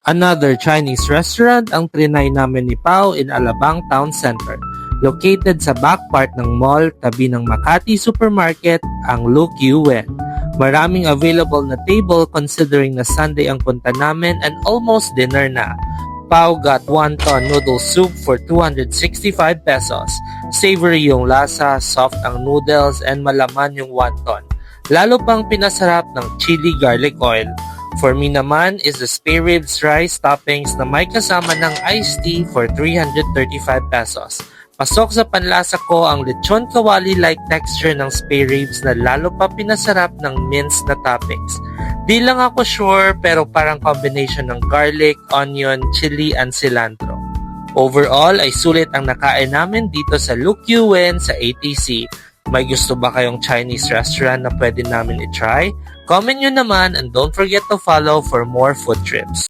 Another Chinese restaurant ang trinay namin ni Pao in Alabang Town Center. Located sa back part ng mall, tabi ng Makati Supermarket, ang Lu Q Wen. Maraming available na table considering na Sunday ang punta namin and almost dinner na. Pao got wonton noodle soup for 265 pesos. Savory yung lasa, soft ang noodles, and malaman yung wonton. Lalo pang pinasarap ng chili garlic oil. For me naman is the spare ribs rice toppings na may kasama ng iced tea for 335 pesos. Pasok sa panlasa ko ang lechon kawali-like texture ng spare ribs na lalo pa pinasarap ng minced na toppings. Di lang ako sure pero parang combination ng garlic, onion, chili, and cilantro. Overall ay sulit ang nakain namin dito sa Lu Q Wen sa ATC. May gusto ba kayong Chinese restaurant na pwede namin i-try? Comment nyo naman and don't forget to follow for more food trips.